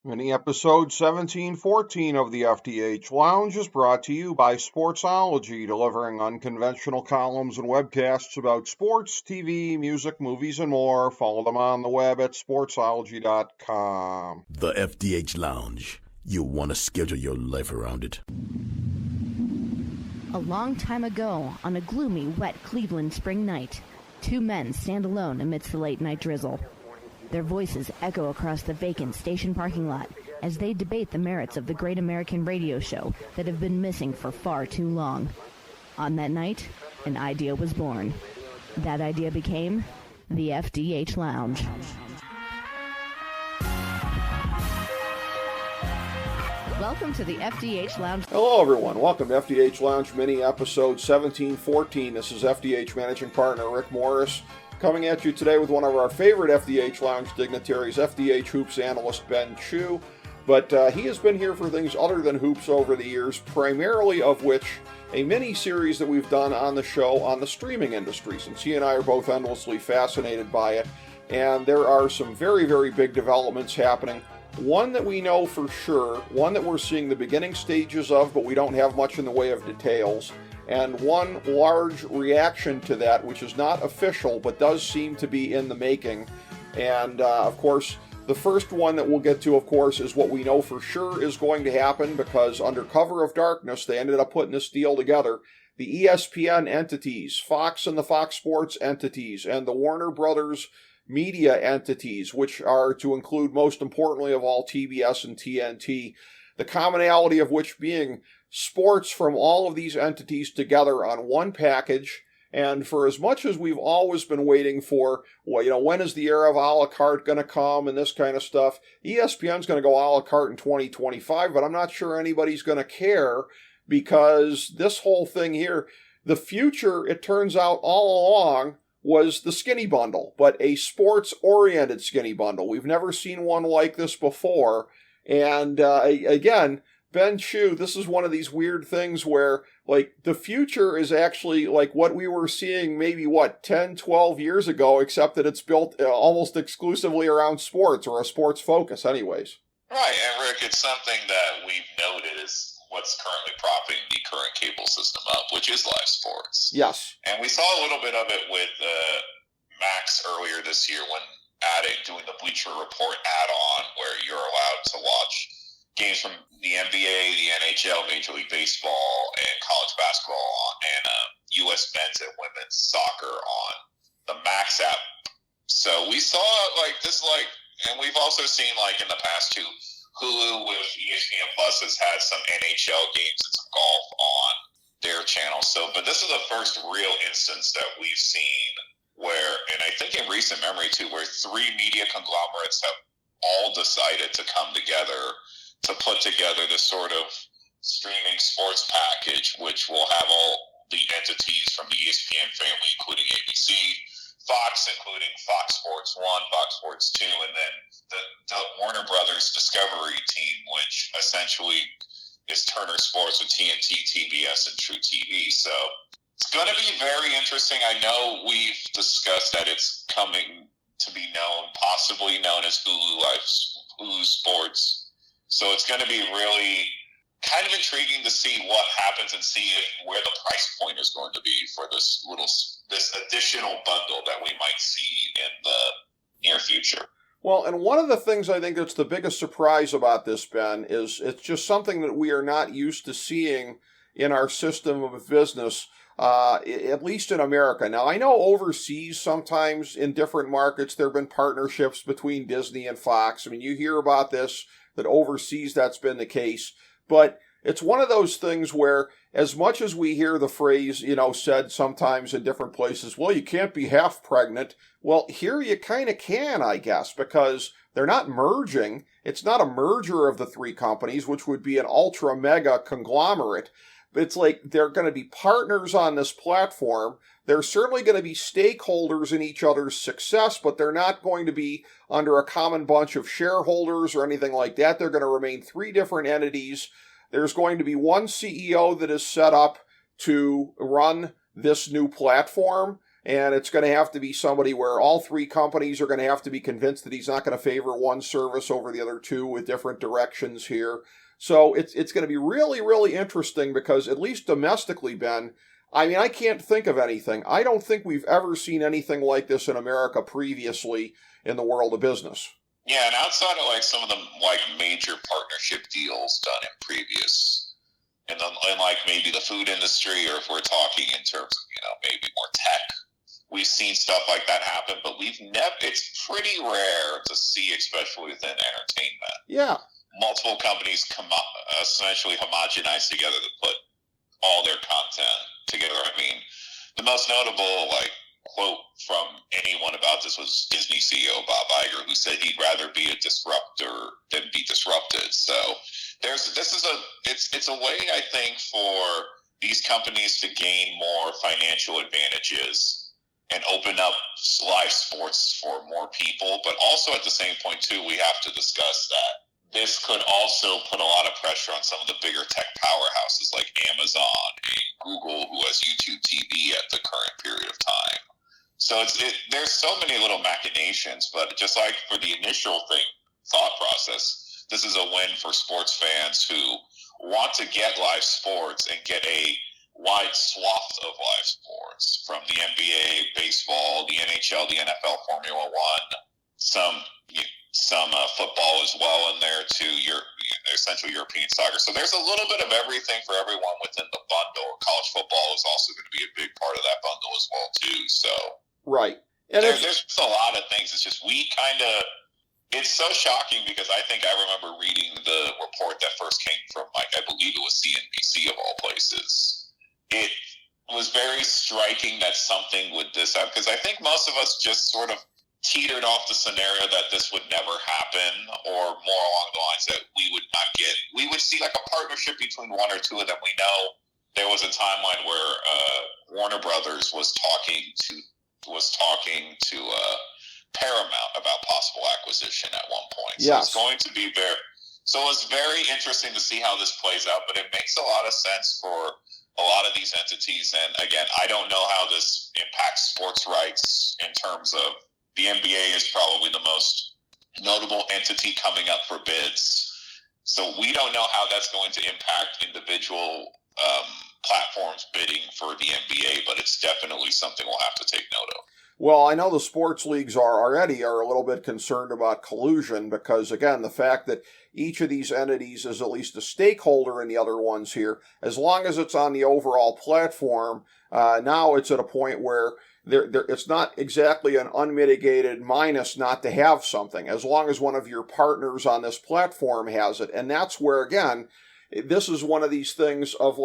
Mini episode 1714 of the FDH Lounge is brought to you by Sportsology, delivering unconventional columns and webcasts about sports, TV, music, movies, and more. Follow them on the web at sportsology.com. The FDH Lounge. You'll want to schedule your life around it. A long time ago, on a gloomy, wet Cleveland spring night, two men stand alone amidst the late-night drizzle. Their voices echo across the vacant station parking lot as they debate the merits of the great American radio show that have been missing for far too long. On that night, an idea was born. That idea became the FDH Lounge. Welcome to the FDH Lounge. Hello, everyone. Welcome to FDH Lounge mini episode 1714. This is FDH Managing Partner Rick Morris, coming at you today with one of our favorite FDH Lounge dignitaries, FDH Hoops analyst Ben Chu. But he has been here for things other than hoops over the years, primarily of which a mini-series that we've done on the show on the streaming industry, since he and I are both endlessly fascinated by it. And there are some very, very big developments happening. One that we know for sure, one that we're seeing the beginning stages of, but we don't have much in the way of details, and one large reaction to that, which is not official, but does seem to be in the making. And, of course, the first one that we'll get to, of course, is what we know for sure is going to happen, because under cover of darkness, they ended up putting this deal together. The ESPN entities, Fox and the Fox Sports entities, and the Warner Brothers media entities, which are to include, most importantly of all, TBS and TNT, the commonality of which being sports from all of these entities together on one package. And for as much as we've always been waiting for, well, when is the era of a la carte going to come and this kind of stuff, ESPN's going to go a la carte in 2025, but I'm not sure anybody's going to care, because this whole thing here, the future, it turns out all along, was the skinny bundle, but a sports-oriented skinny bundle. We've never seen one like this before. And again, Ben Chu, this is one of these weird things where, the future is actually like what we were seeing maybe, 10, 12 years ago, except that it's built almost exclusively around sports, or a sports focus anyways. Right, and Rick, it's something that we've noted is what's currently propping the current cable system up, which is live sports. Yes. And we saw a little bit of it with Max earlier this year when doing the Bleacher Report add-on, where you're allowed to watch games from the NBA, the NHL, Major League Baseball, and college basketball, and U.S. men's and women's soccer on the Max app. So we saw this, and we've also seen in the past too, Hulu with ESPN Plus has had some NHL games and some golf on their channel. But this is the first real instance that we've seen where, and I think in recent memory too, where three media conglomerates have all decided to come together to put together this sort of streaming sports package, which will have all the entities from the ESPN family, including ABC, Fox, including Fox Sports 1, Fox Sports 2, and then the Warner Brothers Discovery team, which essentially is Turner Sports with TNT, TBS, and True TV. So it's going to be very interesting. I know we've discussed that it's coming to be known, possibly known as Hulu Sports. So it's going to be really kind of intriguing to see what happens and see where the price point is going to be for this additional bundle that we might see in the near future. Well, and one of the things I think that's the biggest surprise about this, Ben, is it's just something that we are not used to seeing in our system of business, at least in America. Now, I know overseas sometimes in different markets there have been partnerships between Disney and Fox. I mean, you hear about this, that overseas that's been the case. But it's one of those things where, as much as we hear the phrase, said sometimes in different places, well, you can't be half pregnant. Well, here you kind of can, I guess, because they're not merging. It's not a merger of the three companies, which would be an ultra mega conglomerate. It's they're going to be partners on this platform. They're certainly going to be stakeholders in each other's success, but they're not going to be under a common bunch of shareholders or anything like that. They're going to remain three different entities. There's going to be one CEO that is set up to run this new platform. and it's going to have to be somebody where all three companies are going to have to be convinced that he's not going to favor one service over the other two with different directions here. So it's going to be really, really interesting because at least domestically, Ben, I mean, I can't think of anything. I don't think we've ever seen anything like this in America previously in the world of business. Yeah, and outside of like some of the like major partnership deals done in previous, and like maybe the food industry, or if we're talking in terms of, you know, maybe more tech, we've seen stuff like that happen, but it's pretty rare to see, especially within entertainment. Yeah. Multiple companies essentially homogenize together to put all their content together. I mean, the most notable quote from anyone about this was Disney CEO Bob Iger, who said he'd rather be a disruptor than be disrupted. So it's a way, I think, for these companies to gain more financial advantages and open up live sports for more people. But also at the same point too, we have to discuss that this could also put a lot of pressure on some of the bigger tech powerhouses like Amazon and Google, who has YouTube TV at the current period of time. So there's so many little machinations, but just like for the initial thought process, this is a win for sports fans who want to get live sports and get a wide swath of live sports, from the NBA, baseball, the NHL, the NFL, Formula One, some football as well in there too, essentially European soccer. So there's a little bit of everything for everyone within the bundle. College football is also going to be a big part of that bundle as well too. So right, and there's a lot of things. It's just it's so shocking because I think I remember reading the report that first came from, I believe it was CNBC of all places. It was very striking that something would this happen, because I think most of us just sort of teetered off the scenario that this would never happen, or more along the lines that we would see like a partnership between one or two of them. We know there was a timeline where Warner Brothers was talking to Paramount about possible acquisition at one point. So yes. It's going to be it's very interesting to see how this plays out, but it makes a lot of sense for a lot of these entities. And again, I don't know how this impacts sports rights in terms of the NBA is probably the most notable entity coming up for bids. So we don't know how that's going to impact individual platforms bidding for the NBA, but it's definitely something we'll have to take note of. Well, I know the sports leagues are a little bit concerned about collusion because, again, the fact that each of these entities is at least a stakeholder in the other ones here, as long as it's on the overall platform, now it's at a point where it's not exactly an unmitigated minus not to have something, as long as one of your partners on this platform has it. And that's where, again, this is one of these things of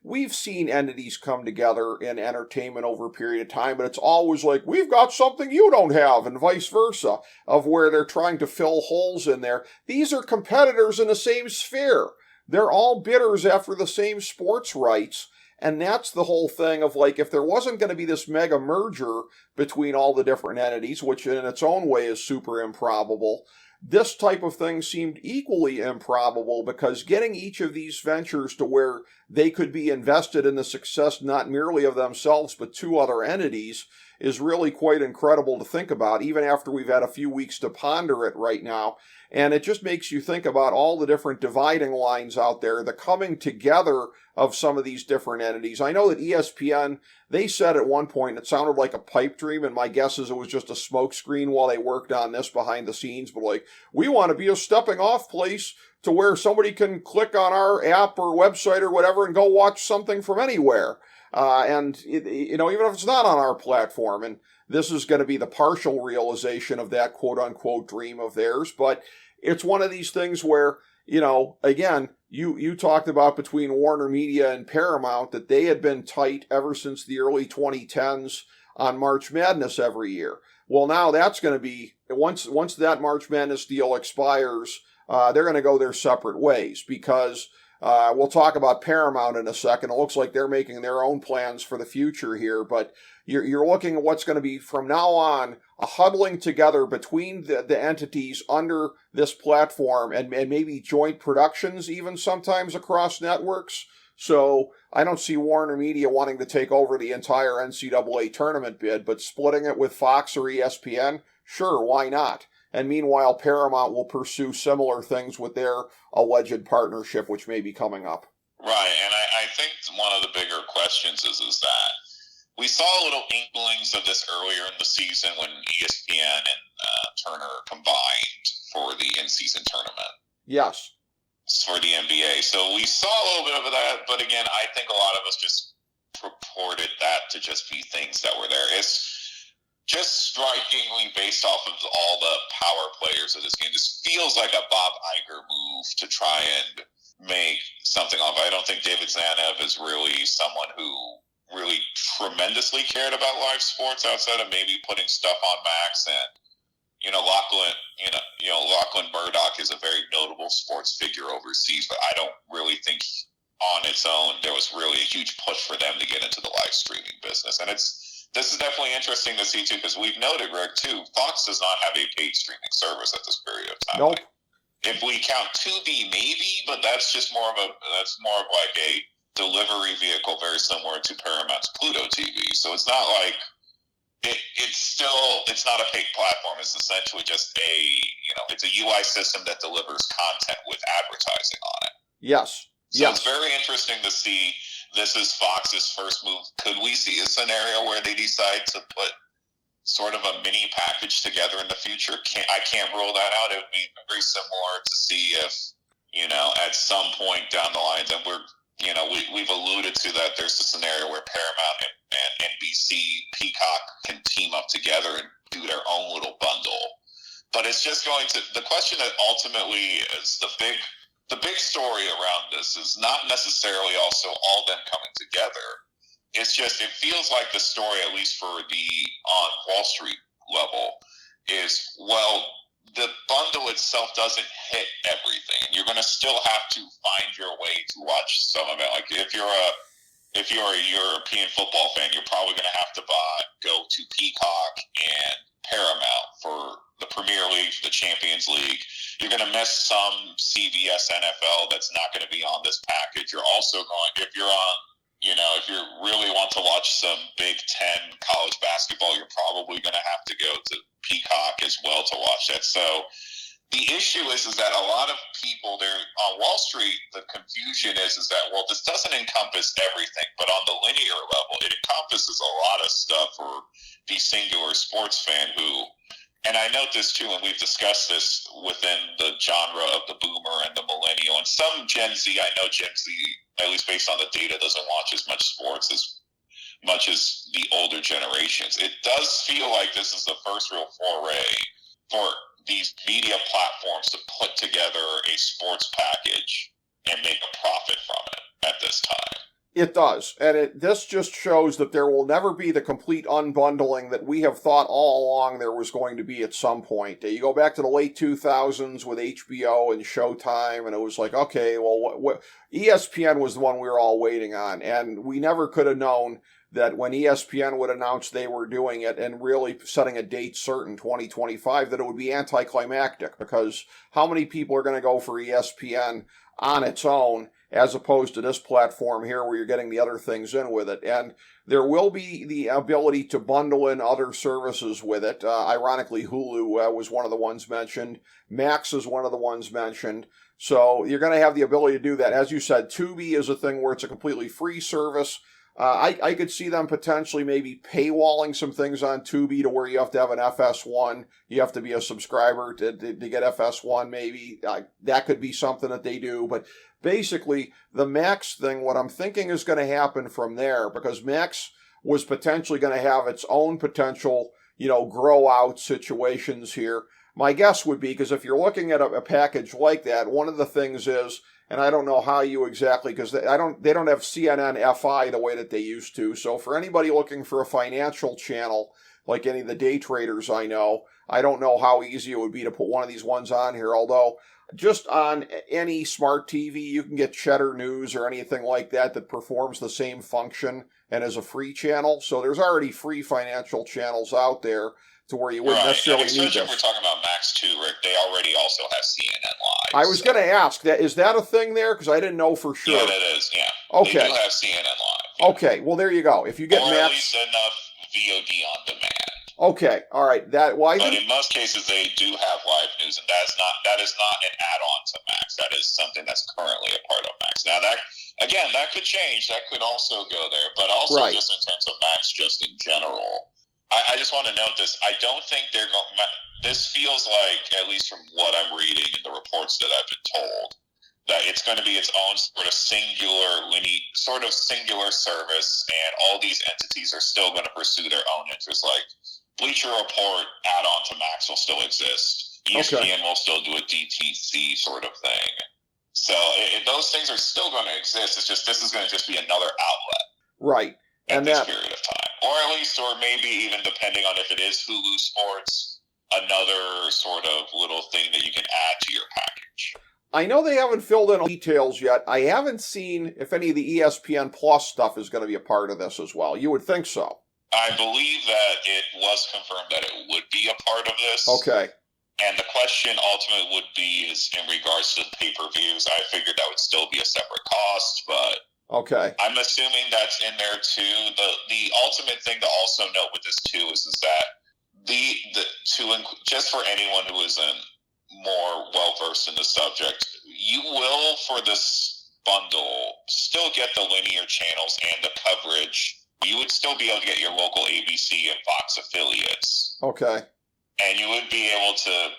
we've seen entities come together in entertainment over a period of time, but it's always we've got something you don't have, and vice versa, of where they're trying to fill holes in there. These are competitors in the same sphere. They're all bidders after the same sports rights. And that's the whole thing of if there wasn't going to be this mega merger between all the different entities, which in its own way is super improbable, this type of thing seemed equally improbable, because getting each of these ventures to where they could be invested in the success not merely of themselves but two other entities is really quite incredible to think about, even after we've had a few weeks to ponder it right now. And it just makes you think about all the different dividing lines out there, the coming together of some of these different entities. I know that ESPN, they said at one point it sounded like a pipe dream, and my guess is it was just a smokescreen while they worked on this behind the scenes, but we want to be a stepping off place to where somebody can click on our app or website or whatever and go watch something from anywhere. And even if it's not on our platform, and this is going to be the partial realization of that quote-unquote dream of theirs, but it's one of these things where, again, you talked about between Warner Media and Paramount that they had been tight ever since the early 2010s on March Madness every year. Well, now that's going to be, once that March Madness deal expires, they're going to go their separate ways, because we'll talk about Paramount in a second. It looks like they're making their own plans for the future here, but you're looking at what's going to be from now on a huddling together between the entities under this platform, and maybe joint productions even sometimes across networks, So I don't see Warner Media wanting to take over the entire NCAA tournament bid, but splitting it with Fox or ESPN, sure, why not? And meanwhile, Paramount will pursue similar things with their alleged partnership, which may be coming up. Right, and I think one of the bigger questions is that we saw little inklings of this earlier in the season when ESPN and Turner combined for the in-season tournament. Yes. For the NBA. So we saw a little bit of that, but again, I think a lot of us just purported that to just be things that were there. It's just strikingly based off of all the power players of this game. This feels like a Bob Iger move to try and make something off. I don't think David Zanev is really someone who really tremendously cared about live sports outside of maybe putting stuff on Max. And Lachlan Murdoch is a very notable sports figure overseas, but I don't really think on its own there was really a huge push for them to get into the live streaming business. And this is definitely interesting to see too, because we've noted, Rick, too, Fox does not have a paid streaming service at this period of time. Nope. If we count Tubi, maybe, but that's more of like a delivery vehicle, very similar to Paramount's Pluto TV. So it's not like it's not a paid platform. It's essentially just it's a UI system that delivers content with advertising on it. Yes. So It's very interesting to see. This is Fox's first move. Could we see a scenario where they decide to put sort of a mini package together in the future? I can't rule that out. It would be very similar to see if, at some point down the line, and we've alluded to that there's a scenario where Paramount and NBC, Peacock can team up together and do their own little bundle. But it's just the question that ultimately is the big story around this is not necessarily also all them coming together. It's just, it feels like the story, at least for the on Wall Street level, is, well, the bundle itself doesn't hit everything. You're going to still have to find your way to watch some of it. Like if you're a European football fan, you're probably going to have to go to Peacock and Paramount for the Premier League, for the Champions League. You're going to miss some CBS NFL that's not going to be on this package. You're also if you really want to watch some Big Ten college basketball, you're probably going to have to go to Peacock as well to watch that. So the issue is that a lot of people there on Wall Street, the confusion is that, well, this doesn't encompass everything, but on the linear level, it encompasses a lot of stuff for the singular sports fan who, and I note this too, and we've discussed this within the genre of the boomer and the millennial, and some Gen Z, I know Gen Z, at least based on the data, doesn't watch as much sports as much as the older generations. It does feel like this is the first real foray for these media platforms to put together a sports package and make a profit from it at this time. It does. And this just shows that there will never be the complete unbundling that we have thought all along there was going to be at some point. You go back to the late 2000s with HBO and Showtime, and it was like, okay, well, ESPN was the one we were all waiting on. And we never could have known that when ESPN would announce they were doing it and really setting a date certain, 2025, that it would be anticlimactic, because how many people are going to go for ESPN on its own as opposed to this platform here where you're getting the other things in with it? And there will be the ability to bundle in other services with it. Ironically, Hulu was one of the ones mentioned. Max is one of the ones mentioned. So you're going to have the ability to do that. As you said, Tubi is a thing where it's a completely free service. I could see them potentially maybe paywalling some things on Tubi to where you have to have an FS1. You have to be a subscriber to get FS1 maybe. That could be something that they do. But basically, the Max thing, what I'm thinking is going to happen from there, because Max was potentially going to have its own potential, grow out situations here. My guess would be, because if you're looking at a package like that, one of the things is, and I don't know how you exactly, because they don't have CNN FI the way that they used to. So for anybody looking for a financial channel, like any of the day traders I know, I don't know how easy it would be to put one of these ones on here. Although just on any smart TV, you can get Cheddar News or anything like that performs the same function and is a free channel. So there's already free financial channels out there to where you wouldn't necessarily need this. If we're talking about Max 2, Rick, they already also have CNN Live. I was going to ask, that is that a thing there? Because I didn't know for sure. Yeah, that is, yeah. Okay. They do have CNN Live. Yeah. Okay, well, there you go. If you get or Max... at least enough VOD on demand. Okay, all right. But in most cases, they do have live news, and that is not an add-on to Max. That is something that's currently a part of Max. Now, that could change. That could also go there. But also, just in terms of Max, just in general, I just want to note this. I don't think they're going. This feels like, at least from what I'm reading in the reports that I've been told, that it's going to be its own sort of singular service, and all these entities are still going to pursue their own interests. Like Bleacher Report add-on to Max will still exist. ESPN will still do a DTC sort of thing. So those things are still going to exist. It's just this is going to just be another outlet, right? At this period of time, or maybe even depending on if it is Hulu Sports, another sort of little thing that you can add to your package. I know they haven't filled in details yet. I haven't seen if any of the ESPN Plus stuff is going to be a part of this as well. You would think so. I believe that it was confirmed that it would be a part of this. Okay. And the question ultimately would be is in regards to the pay-per-views. I figured that would still be a separate cost, but okay. I'm assuming that's in there too. The ultimate thing to also note with this too is that just for anyone who isn't more well-versed in the subject, you will, for this bundle, still get the linear channels and the coverage. You would still be able to get your local ABC and Fox affiliates. Okay. And you would be able to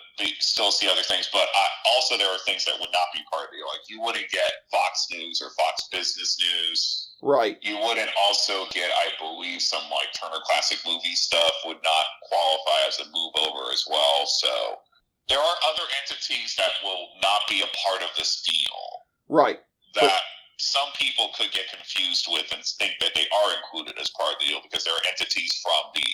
still see other things, but also there are things that would not be part of it. Like you wouldn't get Fox News or Fox Business News. Right. You wouldn't also get, I believe, some like Turner Classic Movie stuff would not qualify as a move over as well. So there are other entities that will not be a part of this deal. Right. That some people could get confused with and think that they are included as part of the deal because they're entities from the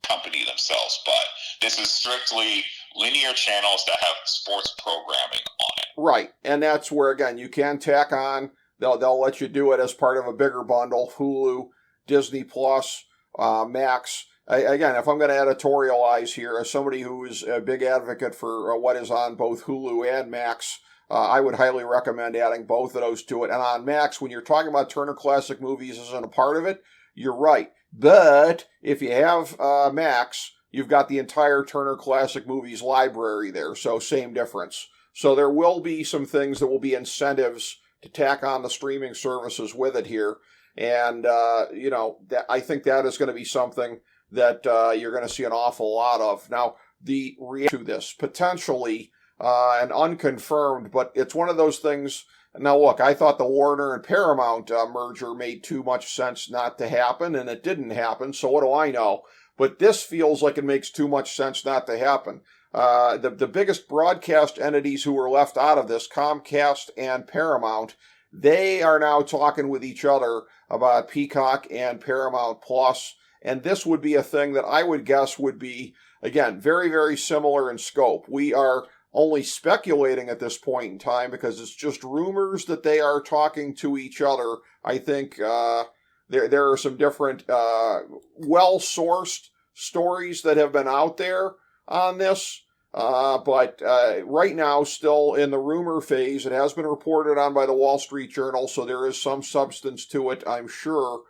company themselves. But this is strictly linear channels that have sports programming on it. Right. And that's where, again, you can tack on. They'll let you do it as part of a bigger bundle. Hulu, Disney Plus, Max. Again, if I'm going to editorialize here, as somebody who is a big advocate for what is on both Hulu and Max, I would highly recommend adding both of those to it. And on Max, when you're talking about Turner Classic Movies isn't a part of it, you're right. But if you have Max, you've got the entire Turner Classic Movies library there, so same difference. So there will be some things that will be incentives to tack on the streaming services with it here. And, I think that is going to be something that you're going to see an awful lot of. Now, the reaction to this, potentially, and unconfirmed, but it's one of those things. Now, look, I thought the Warner and Paramount merger made too much sense not to happen, and it didn't happen, so what do I know? But this feels like it makes too much sense not to happen. The biggest broadcast entities who were left out of this, Comcast and Paramount, they are now talking with each other about Peacock and Paramount Plus, and this would be a thing that I would guess would be, again, very, very similar in scope. We are only speculating at this point in time because it's just rumors that they are talking to each other. I think there are some different well-sourced stories that have been out there on this. But right now, still in the rumor phase, it has been reported on by the Wall Street Journal, so there is some substance to it, I'm sure.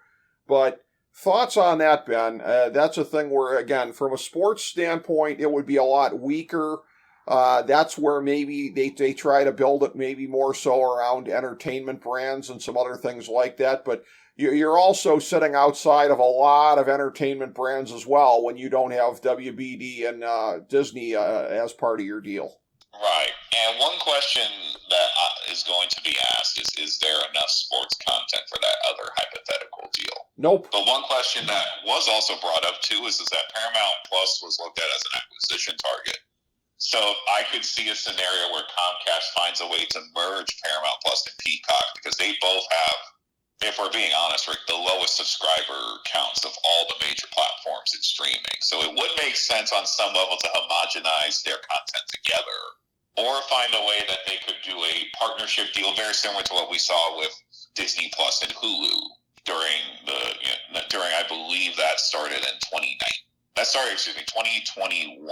But thoughts on that, Ben? That's a thing where, again, from a sports standpoint, it would be a lot weaker. That's where maybe they try to build it maybe more so around entertainment brands and some other things like that. But you're also sitting outside of a lot of entertainment brands as well when you don't have WBD and Disney as part of your deal. Right. And one question that is going to be asked is there enough sports content for that other hypothetical deal? Nope. But one question that was also brought up too is that Paramount Plus was looked at as an acquisition target. So I could see a scenario where Comcast finds a way to merge Paramount Plus and Peacock because they both have, if we're being honest, Rick, the lowest subscriber counts of all the major platforms in streaming. So it would make sense on some level to homogenize their content together or find a way that they could do a partnership deal very similar to what we saw with Disney Plus and Hulu during I believe that started in 2021.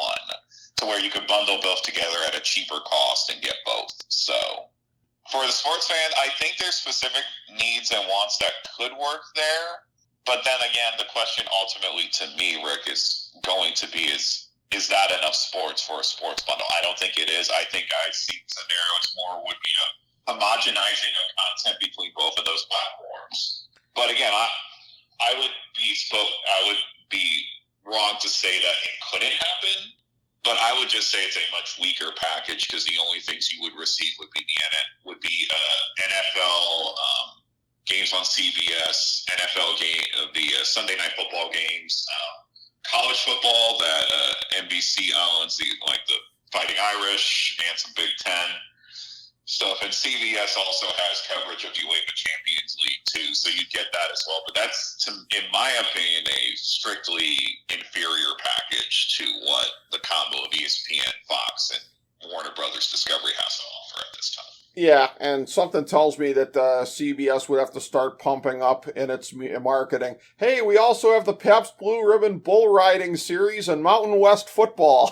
to where you could bundle both together at a cheaper cost and get both. So for the sports fan, I think there's specific needs and wants that could work there. But then again, the question ultimately to me, Rick, is going to be is that enough sports for a sports bundle? I don't think it is. I think I see scenarios more would be a homogenizing of content between both of those platforms. But again, I would be wrong to say that it couldn't happen. But I would just say it's a much weaker package because the only things you would receive would be NFL games on CBS, NFL the Sunday Night Football games, college football that NBC owns, the Fighting Irish and some Big Ten stuff, and CBS also has coverage of the UEFA Champions League too, so you get that as well. But that's, in my opinion, a strictly inferior package to what the combo of ESPN, Fox, and Warner Brothers Discovery has to offer at this time. Yeah, and something tells me that CBS would have to start pumping up in its marketing. Hey, we also have the Pabst Blue Ribbon Bull Riding Series and Mountain West football,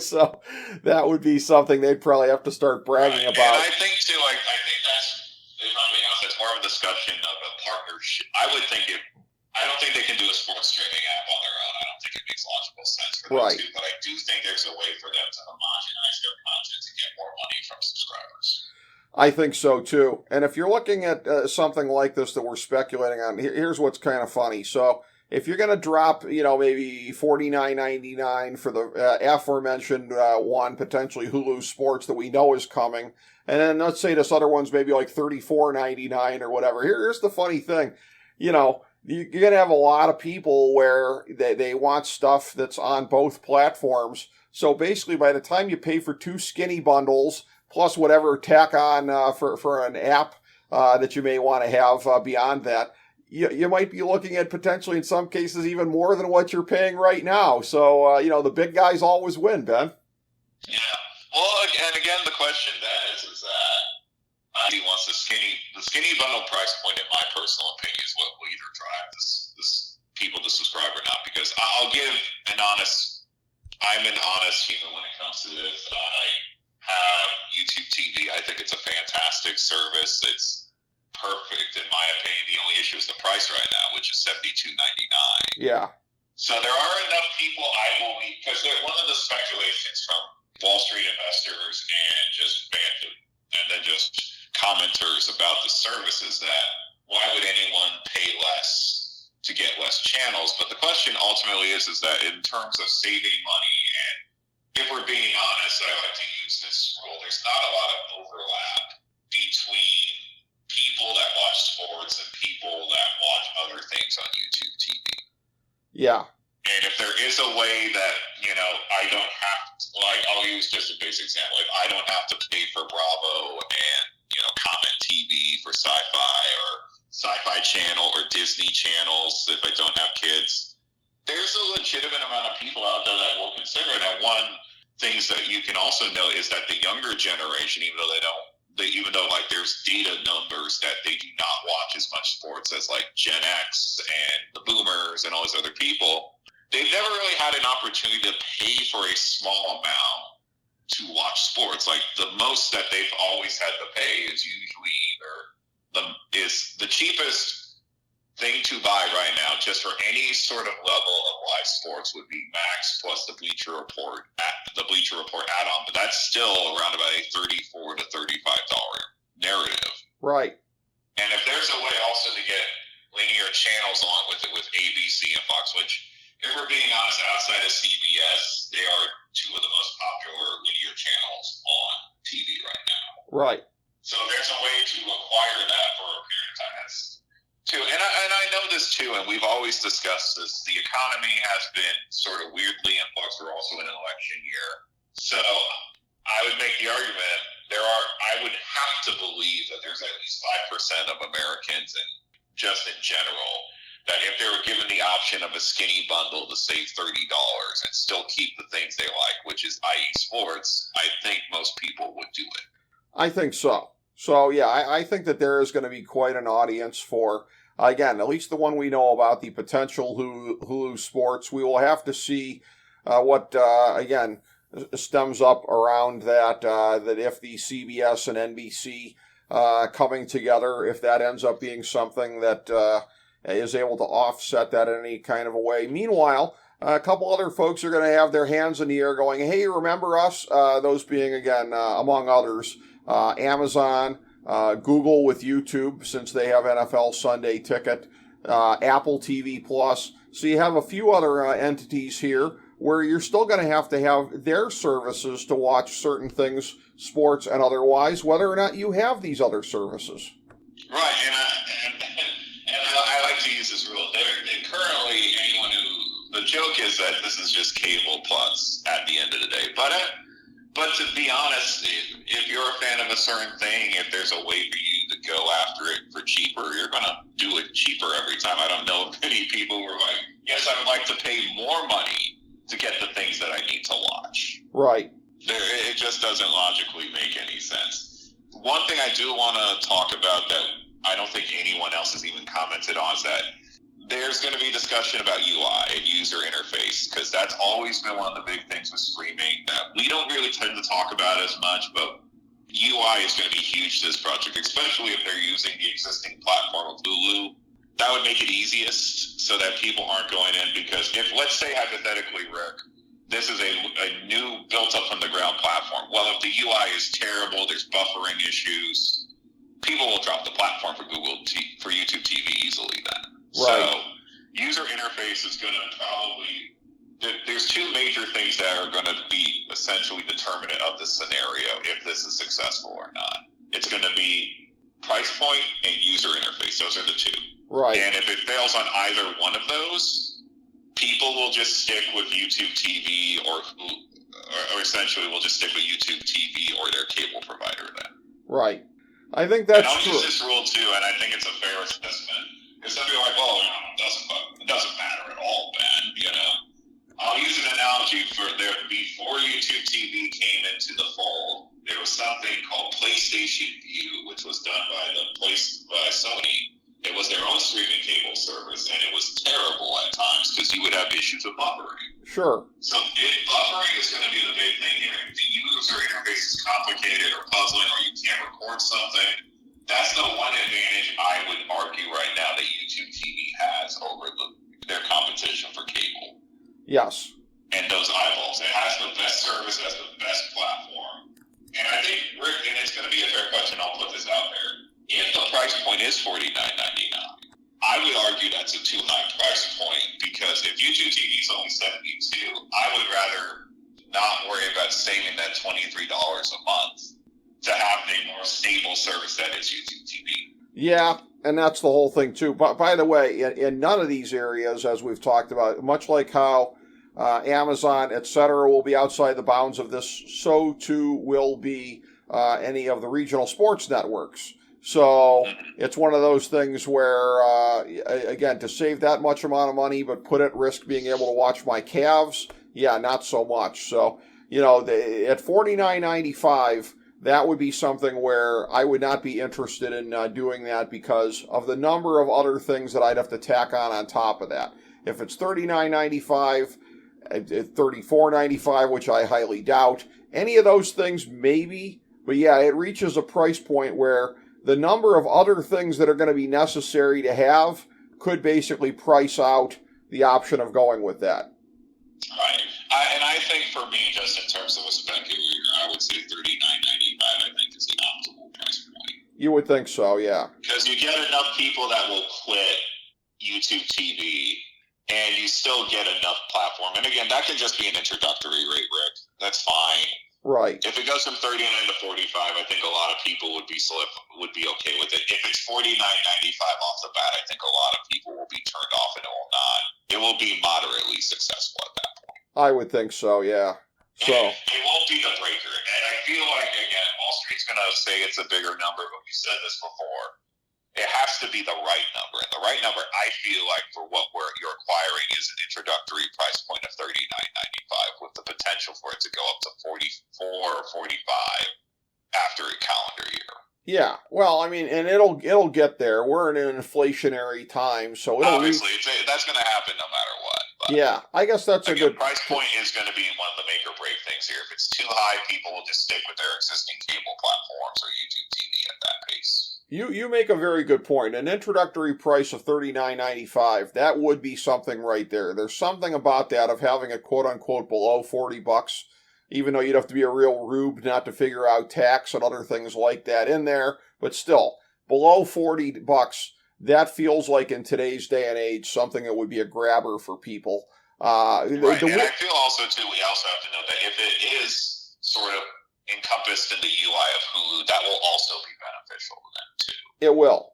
so that would be something they'd probably have to start bragging about. And I think, too, I think that's, if I'm being honest, that's more of a discussion of a partnership. I don't think they can do a sports streaming app on their own. I don't think it makes logical sense for them to, but I do think there's a way for them to homogenize their content to get more money from subscribers. I think so, too. And if you're looking at something like this that we're speculating on, here's what's kind of funny. So if you're going to drop, maybe $49.99 for the aforementioned one, potentially Hulu Sports that we know is coming, and then let's say this other one's maybe like $34.99 or whatever. Here's the funny thing. You're going to have a lot of people where they want stuff that's on both platforms. So basically, by the time you pay for two skinny bundles, plus whatever tack on for an app that you may want to have beyond that, you might be looking at potentially, in some cases, even more than what you're paying right now. So, the big guys always win, Ben. Yeah. Well, and again, the question then is that he wants the skinny bundle price point, in my personal opinion, is what will either drive this people to subscribe or not. Because I'm an honest human when it comes to this. I have YouTube TV. I think it's a fantastic service. It's perfect in my opinion. The only issue is the price right now, which is $72.99. Yeah. So there are enough people, I believe, because one of the speculations from Wall Street investors and just commenters about the service is that why would anyone pay less to get less channels? But the question ultimately is that in terms of saving money, and if we're being honest, I like to use this rule, there's not a lot of overlap between people that watch sports and people that watch other things on YouTube TV. Yeah. And if there is a way that, I don't have to, I'll use just a basic example. If I don't have to pay for Bravo and, Comment TV for Sci-Fi or Sci-Fi Channel or Disney channels, if I don't have kids, there's a legitimate amount of people out there that will consider it. And one things that you can also note is that the younger generation, even though there's data numbers that they do not watch as much sports as like Gen X and the boomers and all these other people, they've never really had an opportunity to pay for a small amount to watch sports. Like the most that they've always had to pay is usually the cheapest thing to buy right now, just for any sort of level of live sports, would be Max plus the Bleacher Report add-on. But that's still around about a $34 to $35 narrative. Right. And if there's a way also to get linear channels along with it, with ABC and Fox, which, if we're being honest, outside of CBS, they are two of the most popular linear channels on TV right now. Right. So there's a way to acquire that for a period of time. That's too, and I know this too, and we've always discussed this. The economy has been sort of weirdly in flux. We're also in an election year, so I would make the argument I would have to believe that there's at least 5% of Americans, and just in general, that if they were given the option of a skinny bundle to save $30 and still keep the things they like, which is i.e. sports, I think most people would do it. I think so. So, yeah, I think that there is going to be quite an audience for, again, at least the one we know about, the potential Hulu Sports. We will have to see what stems up around that, that if the CBS and NBC coming together, if that ends up being something that is able to offset that in any kind of a way. Meanwhile, a couple other folks are going to have their hands in the air going, hey, remember us? Those being, again, among others, Amazon, Google with YouTube, since they have NFL Sunday Ticket, Apple TV Plus. So you have a few other entities here where you're still going to have their services to watch certain things, sports and otherwise, whether or not you have these other services. Right, and I like to use this rule. Currently, anyone the joke is that this is just cable plus at the end of the day. But to be honest, if you're a fan of a certain thing, if there's a way for you to go after it for cheaper, you're going to do it cheaper every time. I don't know if many people were like, yes, I would like to pay more money to get the things that I need to watch. Right. It just doesn't logically make any sense. One thing I do want to talk about that I don't think anyone else has even commented on is that there's going to be discussion about UI and user interface, because that's always been one of the big things with streaming that we don't really tend to talk about as much, but UI is going to be huge to this project, especially if they're using the existing platform of Hulu. That would make it easiest so that people aren't going in, because if, let's say hypothetically, Rick, this is a new built up from the ground platform. Well, if the UI is terrible, there's buffering issues, people will drop the platform for YouTube TV easily then. Right. So user interface is going to probably, there's two major things that are going to be essentially determinant of this scenario if this is successful or not. It's going to be price point and user interface. Those are the two. Right. And if it fails on either one of those, people will just stick with YouTube TV or essentially will just stick with YouTube TV or their cable provider then. Right. I think that's true. true. I'll use this rule too, and I think it's a fair assessment. Because some people are like, well, it doesn't matter at all, Ben, you know. I'll use an analogy before YouTube TV came into the fold, there was something called PlayStation Vue, which was done by Sony. It was their own streaming cable service, and it was terrible at times because you would have issues with buffering. Sure. So buffering is going to be the big thing here. If the user interface is complicated or puzzling, or you can't record something, that's the one advantage I would argue right now that YouTube TV has over their competition for cable. Yes. And those eyeballs. It has the best service, it has the best platform. And I think, Rick, and it's going to be a fair question, I'll put this out there. If the price point is $49.99, I would argue that's a too high price point, because if YouTube TV is only $72, I would rather not worry about saving that $23 a month to have a more stable service that is YouTube TV. Yeah, and that's the whole thing too. But by the way, in none of these areas, as we've talked about, much like how Amazon, etc., will be outside the bounds of this, so too will be any of the regional sports networks. So it's one of those things where, again, to save that much amount of money but put at risk being able to watch my Cavs, yeah, not so much. So, you know, at $49.95, that would be something where I would not be interested in doing that because of the number of other things that I'd have to tack on top of that. If it's $39.95, $34.95, which I highly doubt, any of those things maybe, but yeah, it reaches a price point where the number of other things that are going to be necessary to have could basically price out the option of going with that. Right. And I think for me, just in terms of a speculator, I would say $39.95, I think, is the optimal price point. You would think so, yeah. Because you get enough people that will quit YouTube TV, and you still get enough platform. And again, that can just be an introductory rate, Rick. That's fine. Right. If it goes from 39 to 45, I think a lot of people would be okay with it. If it's $49.95 off the bat, I think a lot of people will be turned off, and it will not. It will be moderately successful at that point. I would think so, yeah. So and it won't be the breaker. And I feel like, again, Wall Street's going to say it's a bigger number, but we said this before. It has to be the right number. And the right number, I feel like, for what you're acquiring is an introductory price point of $39.95 with the potential for it to go up to 44 or 45 after a calendar year. Yeah, well, I mean, and it'll get there. We're in an inflationary time, so it'll obviously that's going to happen no matter what. Yeah, I guess that's a good price point is going to be one of the make or break things here. If it's too high, people will just stick with their existing cable platforms or YouTube TV at that pace. You make a very good point. An introductory price of $39.95, that would be something right there. There's something about that of having it quote unquote below $40, even though you'd have to be a real rube not to figure out tax and other things like that in there. But still, below $40, that feels like in today's day and age something that would be a grabber for people. Right, and I feel also too, we also have to note that if it is sort of encompassed in the UI of Hulu, that will also be beneficial to them too. It will.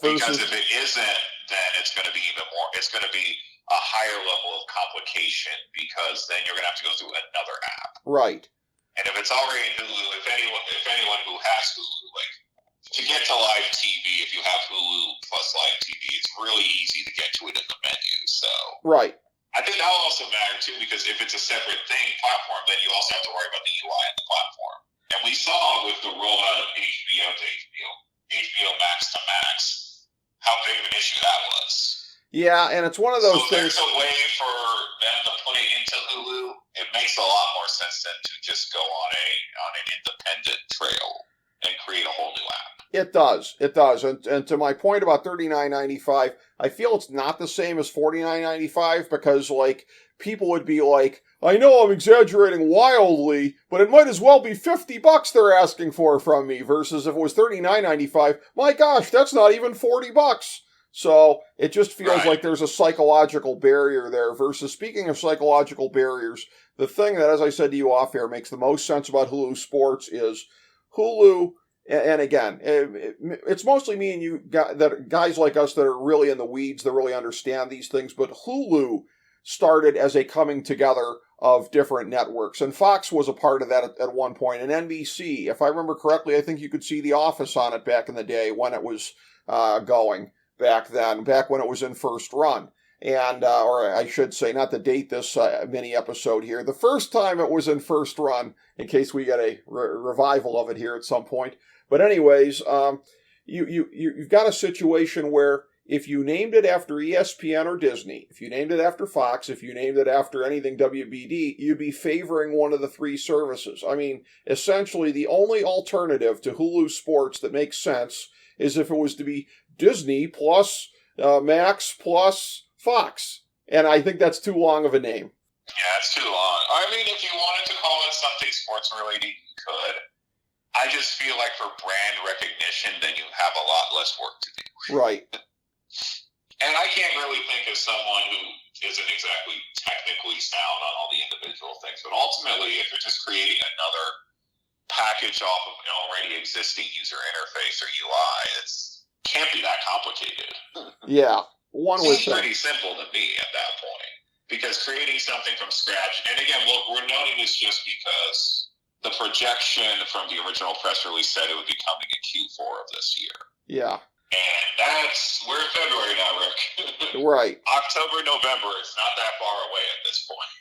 Because if it isn't, then it's going to be even more. It's going to be a higher level of complication because then you're going to have to go through another app. Right. And if it's already in Hulu, if anyone who has Hulu, like to get to live TV, if you have Hulu plus live TV, it's really easy to get to it in the menu. So right. I think that will also matter too, because if it's a separate platform, then you also have to worry about the UI and the platform. And we saw with the rollout of HBO to HBO Max to Max, how big of an issue that was. Yeah, and it's one of those things. There's a way for them to put it into Hulu. It makes a lot more sense than to just go on an independent trail and create a whole new app. It does. And to my point about $39.95, I feel it's not the same as $49.95 because, like, people would be like, I know I'm exaggerating wildly, but it might as well be $50 they're asking for from me versus if it was $39.95, my gosh, that's not even $40. So it just feels like there's a psychological barrier there versus, speaking of psychological barriers, the thing that, as I said to you off air, makes the most sense about Hulu Sports is Hulu. And again, it's mostly me and you guys like us that are really in the weeds, that really understand these things. But Hulu started as a coming together of different networks. And Fox was a part of that at one point. And NBC, if I remember correctly, I think you could see The Office on it back in the day when it was going back when it was in first run. And, or I should say, not to date this mini episode here, the first time it was in first run, in case we get a revival of it here at some point. But anyways, you've got a situation where if you named it after ESPN or Disney, if you named it after Fox, if you named it after anything WBD, you'd be favoring one of the three services. I mean, essentially the only alternative to Hulu Sports that makes sense is if it was to be Disney plus Max plus Fox. And I think that's too long of a name. Yeah, it's too long. I mean, if you wanted to call it something sports related, you could. I just feel like for brand recognition, then you have a lot less work to do. Right. And I can't really think of someone who isn't exactly technically sound on all the individual things. But ultimately, if you're just creating another package off of an already existing user interface or UI, it can't be that complicated. Yeah. One would It's pretty simple to me at that point. Because creating something from scratch, and again, we're noting this just because the projection from the original press release said it would be coming in Q4 of this year. Yeah. And we're in February now, Rick. Right. October, November, it's not that far away at this point.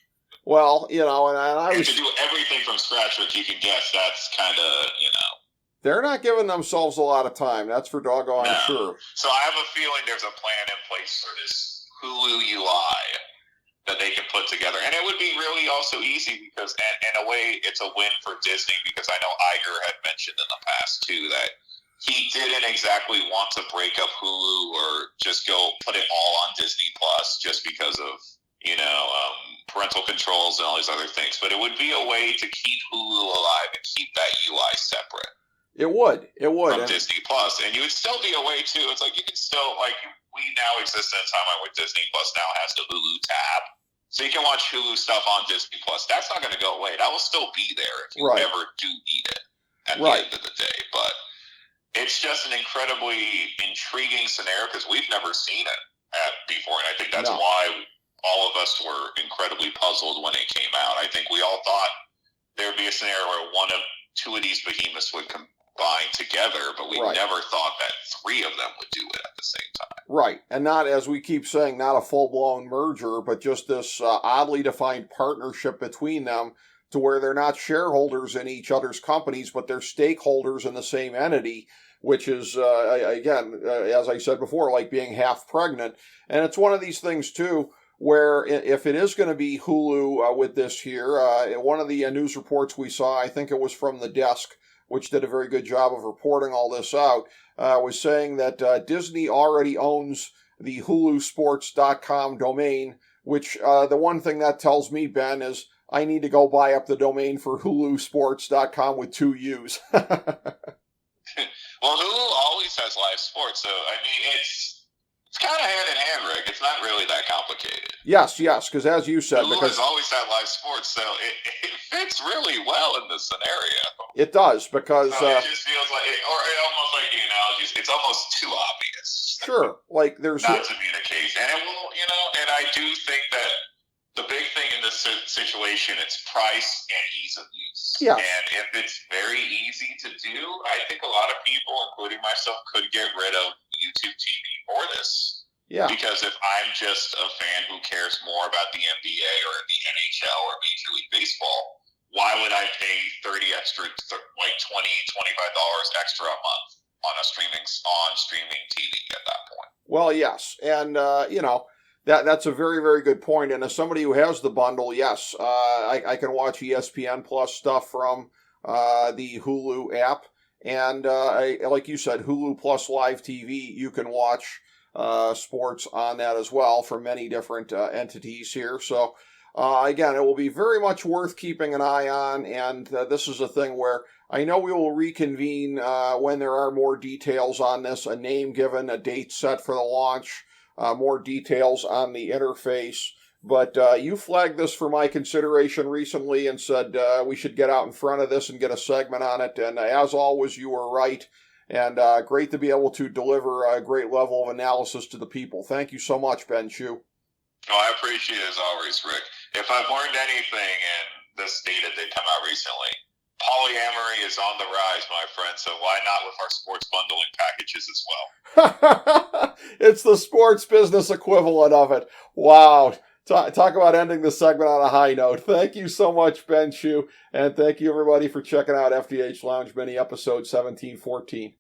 Well, and I was... to do everything from scratch, Rick, you can guess that's kind of, They're not giving themselves a lot of time, that's for doggone sure. So I have a feeling there's a plan in place for this Hulu UI that they can put together. And it would be really also easy because, in a way, it's a win for Disney because I know Iger had mentioned in the past, too, that he didn't exactly want to break up Hulu or just go put it all on Disney Plus just because of, parental controls and all these other things. But it would be a way to keep Hulu alive and keep that UI separate. It would. From Disney Plus. And you would still be a way, too. It's like you can still, we now exist in a timeline where Disney Plus now has the Hulu tab. So you can watch Hulu stuff on Disney Plus. That's not going to go away. That will still be there if you ever do need it at the end of the day. But it's just an incredibly intriguing scenario because we've never seen it before. And I think that's why all of us were incredibly puzzled when it came out. I think we all thought there would be a scenario where two of these behemoths would combine together, but we never thought that three of them would do it at the same time. Right. And not, as we keep saying, not a full-blown merger, but just this oddly defined partnership between them to where they're not shareholders in each other's companies, but they're stakeholders in the same entity, which is, again, as I said before, like being half pregnant. And it's one of these things, too, where if it is going to be Hulu with this here, one of the news reports we saw, I think it was from The Desk, which did a very good job of reporting all this out, was saying that Disney already owns the HuluSports.com domain, which the one thing that tells me, Ben, is I need to go buy up the domain for HuluSports.com with 2 U's. Well, Hulu always has live sports, so I mean, it's kind of hand in hand, Rick. It's not really that complicated. Yes, because as you said, Hulu has always had live sports, so it fits really well in this scenario. It does, because so it just feels like, it almost like the analogies. It's almost too obvious. Sure, like there's not to be the case, and it will, and I do think that the big thing in this situation, it's price and ease of use. Yeah. And if it's very easy to do, I think a lot of people, including myself, could get rid of YouTube TV for this. Yeah. Because if I'm just a fan who cares more about the NBA or the NHL or Major League Baseball, why would I pay $30 extra, like $20, $25 extra a month on streaming TV at that point? Well, yes. And, that's a very, very good point. And as somebody who has the bundle, yes, I can watch ESPN Plus stuff from the Hulu app. And like you said, Hulu Plus Live TV, you can watch sports on that as well from many different entities here. So, again, it will be very much worth keeping an eye on. And this is a thing where I know we will reconvene when there are more details on this, a name given, a date set for the launch, more details on the interface. But you flagged this for my consideration recently and said we should get out in front of this and get a segment on it. And as always, you were right. And great to be able to deliver a great level of analysis to the people. Thank you so much, Ben Chu. Oh, I appreciate it as always, Rick. If I've learned anything in this data that came out recently, polyamory is on the rise, my friend, so why not with our sports bundling packages as well? It's the sports business equivalent of it. Wow. Talk about ending the segment on a high note. Thank you so much, Ben Chu, and thank you everybody for checking out FDH Lounge Mini episode 1714.